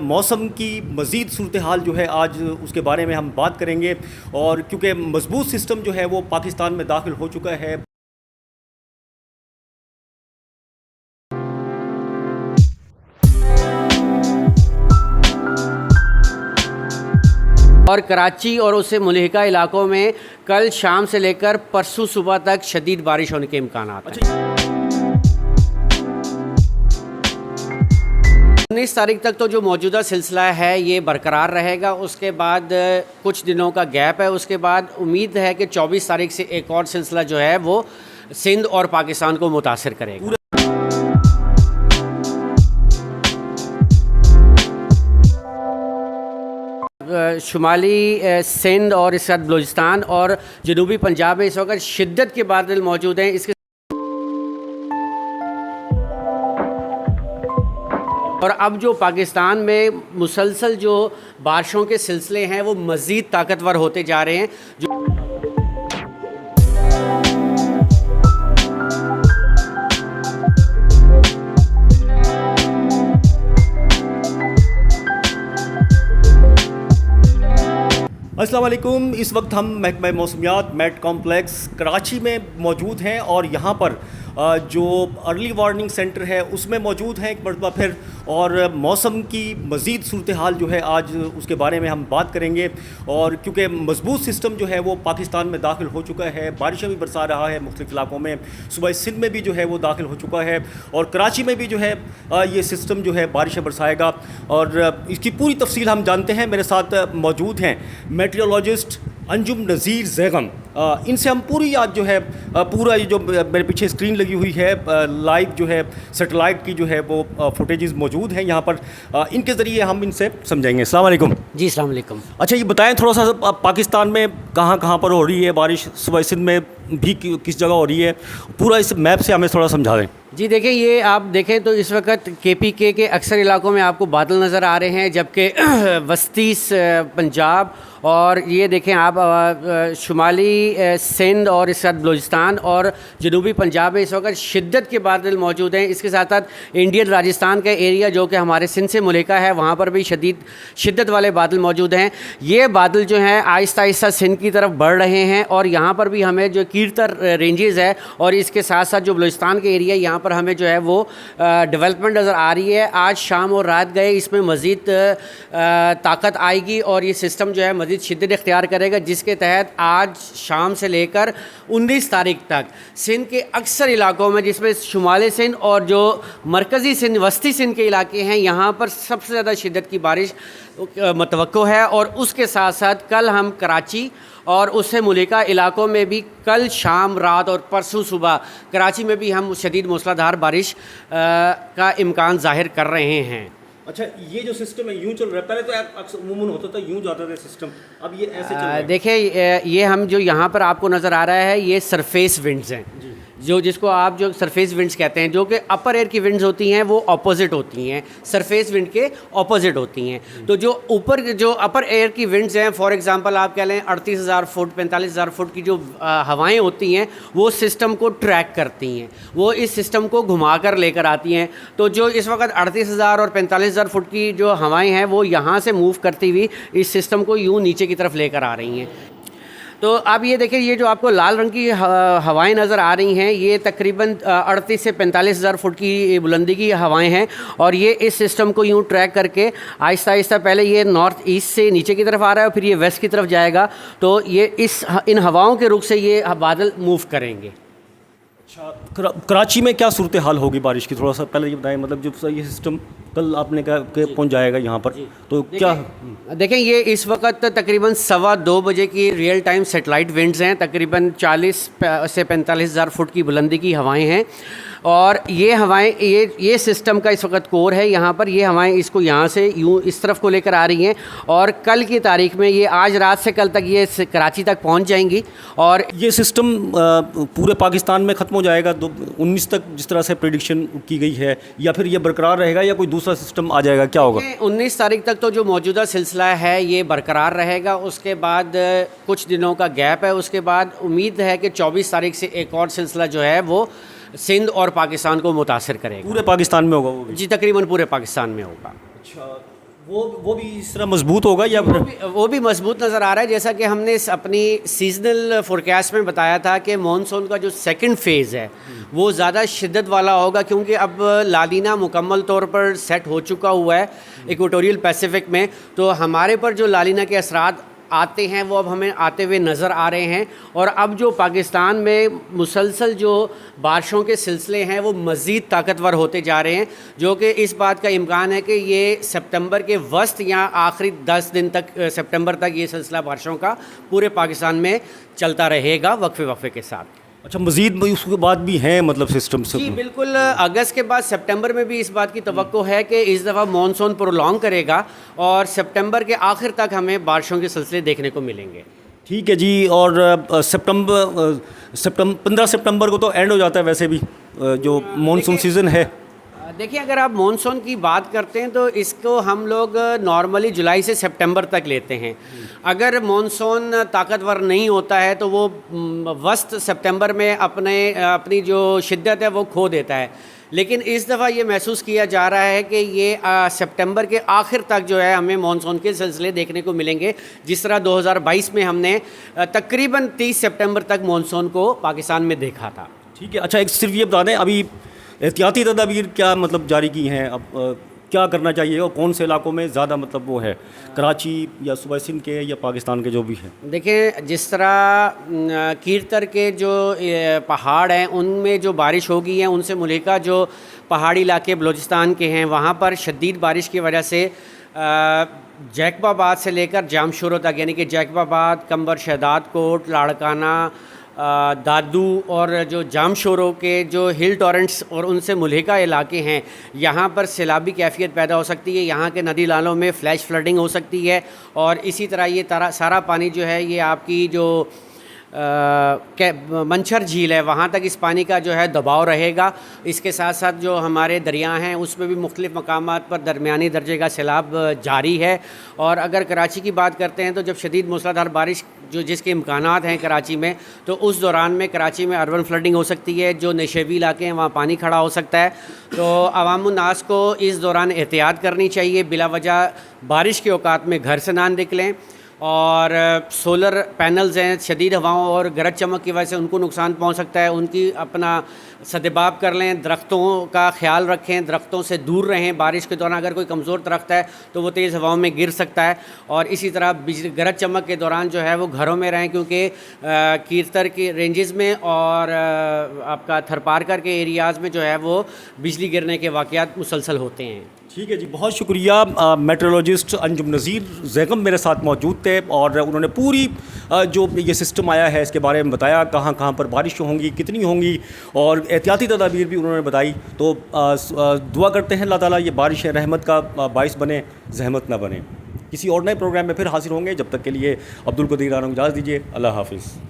मौसम की मज़ीद सूरत हाल जो है आज उसके बारे में हम बात करेंगे। और क्योंकि मजबूत सिस्टम जो है वो पाकिस्तान में दाखिल हो चुका है। और कराची और उससे मुल्हिका इलाकों में कल शाम से लेकर परसों सुबह तक शदीद बारिश होने के इम्कान हैं। 19 तारीख तक तो जो मौजूदा सिलसिला है ये बरकरार रहेगा। उसके बाद कुछ दिनों का गैप है। उसके बाद उम्मीद है कि 24 तारीख से एक और सिलसिला जो है वो सिंध और पाकिस्तान को मुतासिर करेगा। शुमाली सिंध और इसके साथ बलूचिस्तान और जनूबी पंजाब में इस वक्त शिद्दत के बादल मौजूद हैं। इसके और अब जो पाकिस्तान में मुसलसल जो बारिशों के सिलसिले हैं वो मज़ीद ताकतवर होते जा रहे हैं। जो अस्सलाम वालेकुम। इस वक्त हम महकमा मौसमियात मेट कॉम्प्लेक्स कराची में मौजूद हैं और यहाँ पर जो अर्ली वार्निंग सेंटर है उसमें मौजूद हैं एक मरतबा फिर। और मौसम की मज़ीद सूरत हाल जो है आज उसके बारे में हम बात करेंगे। और क्योंकि मजबूत सिस्टम जो है वो पाकिस्तान में दाखिल हो चुका है, बारिशें भी बरसा रहा है मुख्तलिफ़ इलाकों में। सुबह सिंध में भी जो है वो दाखिल हो चुका है और कराची में भी जो है ये सिस्टम जो है बारिशें बरसाएगा। और इसकी पूरी तफसील हम जानते हैं। मेरे साथ मौजूद हैं मेट्रोलॉजिस्ट अंजुम नज़ीर ज़ैगम। इनसे हम पूरी आज जो है पूरा ये जो मेरे पीछे स्क्रीन लगी हुई है लाइव जो है सैटेलाइट की जो है वो फुटेजेस मौजूद हैं यहाँ पर। इनके ज़रिए हम इनसे समझाएंगे। अस्सलाम वालेकुम। जी अस्सलाम वालेकुम। अच्छा, ये बताएं थोड़ा सा पाकिस्तान में कहाँ कहाँ पर हो रही है बारिश, सुबह सिंध में भी किस जगह हो रही है, पूरा इस मैप से हमें थोड़ा समझा दें। जी देखिए, ये आप देखें तो इस वक्त KPK के अक्सर इलाकों में आपको बादल नज़र आ रहे हैं, जबकि वस्ती पंजाब और ये देखें आप शुमाली सिंध और इसके साथ बलूचिस्तान और जनूबी पंजाब में इस वक्त शिद्दत के बादल मौजूद हैं। इसके साथ साथ इंडियन राजस्थान का एरिया जो कि हमारे सिंध से मुल्हिका है वहाँ पर भी शिद्दत वाले बादल मौजूद हैं। ये बादल जो हैं आहिस्ता आहिस्ता सिंध की तरफ बढ़ रहे हैं और यहाँ पर भी हमें जो कीरतर रेंजेस है और इसके साथ साथ जो बलूचिस्तान के एरिया यहाँ पर हमें जो है वो डेवलपमेंट नज़र आ रही है। आज शाम और रात गए इसमें मज़ीद ताकत आएगी और ये सिस्टम जो है मज़ीद शिद्दत इख्तियार करेगा, जिसके तहत आज शाम से लेकर 19 तारीख तक सिंध के अक्सर इलाकों में, जिसमें शुमाली सिंध और जो मरकज़ी सिंध वस्ती सिंध के इलाके हैं, यहाँ पर सबसे ज़्यादा शिद्दत की बारिश मतवक्को है। और उसके साथ साथ कल हम कराची और उससे मुल्हिका इलाकों में भी कल शाम रात और परसों सुबह कराची में भी हम शदीद मूसलाधार बारिश का इम्कान ज़ाहिर कर रहे हैं। अच्छा, ये जो सिस्टम है यूँ चल रहा है, पहले तो अक्सर उमूमन होता था यूँ जाता था सिस्टम, अब ये ऐसे चल रहा है। देखिए, ये हम जो यहाँ पर आपको नज़र आ रहा है ये सरफेस विंड्स हैं, जो जिसको आप जो सरफेस विंड्स कहते हैं, जो कि अपर एयर की विंड्स होती हैं वो ऑपोजिट होती हैं, सरफेस विंड के ऑपोजिट होती हैं। तो जो ऊपर जो अपर एयर की विंड्स हैं, फॉर एग्जांपल आप कह लें 38,000 फुट 45,000 फुट की जो हवाएं होती हैं वो सिस्टम को ट्रैक करती हैं, वो इस सिस्टम को घुमा कर लेकर आती हैं। तो जो इस वक्त 38,000 और 45,000 फुट की जो हवाएँ हैं वो यहाँ से मूव करती हुई इस सिस्टम को यूँ नीचे की तरफ लेकर आ रही हैं। तो आप ये देखिए, ये जो आपको लाल रंग की हवाएं नज़र आ रही हैं ये तकरीबन 38 से 45,000 फुट की बुलंदी की हवाएं हैं और ये इस सिस्टम को यूँ ट्रैक करके आहिस्ता आहिस्ता पहले ये नॉर्थ ईस्ट से नीचे की तरफ आ रहा है और फिर ये वेस्ट की तरफ जाएगा। तो ये इन हवाओं के रुख से ये बादल मूव करेंगे। अच्छा, कराची में क्या सूरत हाल होगी बारिश की, थोड़ा सा पहले ये बताएं। मतलब जब ये सिस्टम कल आपने कहा कि पहुंच जाएगा यहाँ पर, तो क्या देखें, ये इस वक्त तकरीबन 2:15 बजे की रियल टाइम सेटेलाइट विंड्स हैं, तकरीबन 40 से 45,000 फुट की बुलंदी की हवाएं हैं। और ये हवाएं ये सिस्टम का इस वक्त कोर है यहाँ पर, ये हवाएं इसको यहाँ से यूँ इस तरफ को लेकर आ रही हैं और कल की तारीख में ये आज रात से कल तक ये कराची तक पहुँच जाएंगी। और ये सिस्टम पूरे पाकिस्तान में ख़त्म हो जाएगा 19 तक जिस तरह से प्रेडिक्शन की गई है, या फिर ये बरकरार रहेगा या कोई दूसरा सिस्टम आ जाएगा, क्या होगा? 19 तारीख तक तो जो मौजूदा सिलसिला है ये बरकरार रहेगा। उसके बाद कुछ दिनों का गैप है। उसके बाद उम्मीद है कि 24 तारीख से एक और सिलसिला जो है वो सिंध और पाकिस्तान को मुतासिर करेगा। पूरे पाकिस्तान में होगा वो भी? जी, तकरीबन पूरे पाकिस्तान में होगा। अच्छा, वो भी इस तरह मजबूत होगा या फिर वो भी मजबूत नज़र आ रहा है, जैसा कि हमने अपनी सीजनल फोरकास्ट में बताया था कि मॉनसून का जो सेकंड फेज़ है वो ज़्यादा शिद्दत वाला होगा, क्योंकि अब लानीना मुकम्मल तौर पर सेट हो चुका हुआ है इक्वेटोरियल पैसिफिक में। तो हमारे पर जो लानीना के असरात आते हैं वो अब हमें आते हुए नज़र आ रहे हैं, और अब जो पाकिस्तान में मुसलसल जो बारिशों के सिलसिले हैं वो मज़ीद ताकतवर होते जा रहे हैं, जो कि इस बात का इम्कान है कि ये सितंबर के वस्त या आखिरी 10 दिन तक सितंबर तक ये सिलसिला बारिशों का पूरे पाकिस्तान में चलता रहेगा वक्फे वक्फे के साथ। अच्छा, मज़ीद उसके बाद भी हैं मतलब सिस्टम से? जी बिल्कुल, अगस्त के बाद सितंबर में भी इस बात की तवक्को है कि इस दफ़ा मॉनसून प्रोलॉन्ग करेगा और सितंबर के आखिर तक हमें बारिशों के सिलसिले देखने को मिलेंगे। ठीक है जी। और 15 सितंबर को तो एंड हो जाता है वैसे भी जो मॉनसून सीज़न है। देखिए, अगर आप मॉनसून की बात करते हैं तो इसको हम लोग नॉर्मली जुलाई से सितंबर तक लेते हैं। अगर मॉनसून ताकतवर नहीं होता है तो वो वस्त सितंबर में अपनी जो शिद्दत है वो खो देता है, लेकिन इस दफ़ा ये महसूस किया जा रहा है कि ये सितंबर के आखिर तक जो है हमें मॉनसून के सिलसिले देखने को मिलेंगे, जिस तरह 2022 में हमने तकरीबन 30 सितंबर तक मॉनसून को पाकिस्तान में देखा था। ठीक है। अच्छा, एक सिर्फ ये बता दें, अभी एहतियाती तदाबीर क्या मतलब जारी की हैं? अब क्या करना चाहिए और कौन से इलाकों में ज़्यादा मतलब वो है, कराची या सूबा सिंध के या पाकिस्तान के जो भी हैं? देखिए, जिस तरह कीरतर के जो पहाड़ हैं उनमें जो बारिश होगी है, उनसे मुल्हिका जो पहाड़ी इलाके बलूचिस्तान के हैं वहाँ पर शदीद बारिश की वजह से जैकबाबाद से लेकर जामशोरो तक, यानी कि जैकबाबाद, कंबर शहदाद कोट, लाड़काना, दादू और जो जामशोरो के जो हिल टॉरेंट्स और उनसे मुल्हिका इलाके हैं, यहाँ पर सैलाबी कैफियत पैदा हो सकती है। यहाँ के नदी नालों में फ्लैश फ्लडिंग हो सकती है, और इसी तरह ये सारा पानी जो है ये आपकी जो मंछर झील है वहाँ तक इस पानी का जो है दबाव रहेगा। इसके साथ साथ जो हमारे दरिया हैं उसमें भी मुख्तलिफ़ मकामात पर दरमियानी दर्जे का सैलाब जारी है। और अगर कराची की बात करते हैं तो जब शदीद मूसलाधार बारिश जिसके इम्कानात हैं कराची में, तो उस दौरान में कराची में अर्बन फ्लडिंग हो सकती है। जो नशेबी इलाके हैं वहाँ पानी खड़ा हो सकता है। तो अवामुन्नास को इस दौरान एहतियात करनी चाहिए, बिला वजह बारिश के औकात में घर से ना निकलें। और सोलर पैनल्स हैं, शदीद हवाओं और गरज चमक की वजह से उनको नुकसान पहुंच सकता है, उनकी अपना सदबाब कर लें। दरख्तों का ख्याल रखें, दरख्तों से दूर रहें। बारिश के दौरान अगर कोई कमज़ोर दरख्त है तो वो तेज़ हवाओं में गिर सकता है। और इसी तरह बिजली गरज चमक के दौरान जो है वो घरों में रहें, क्योंकि कीरतर की रेंजेस में और आपका थरपारकर के एरियाज़ में जो है वो बिजली गिरने के वाक़यात मुसलसल होते हैं। ठीक है जी, बहुत शुक्रिया। मेट्रोलॉजिस्ट अंजुम नज़ीर ज़ैगम मेरे साथ मौजूद थे और उन्होंने पूरी जो ये सिस्टम आया है इसके बारे में बताया, कहाँ कहाँ पर बारिश होंगी, कितनी होंगी, और एहतियाती तदाबीर भी उन्होंने बताई। तो दुआ करते हैं अल्लाह ताला ये बारिश रहमत का बाइस बने, जहमत ना बने। किसी और नए प्रोग्राम में फिर हाजिर होंगे, जब तक के लिए अब्दुल कदीर आलम इजाज़त दीजिए। अल्लाह हाफिज़।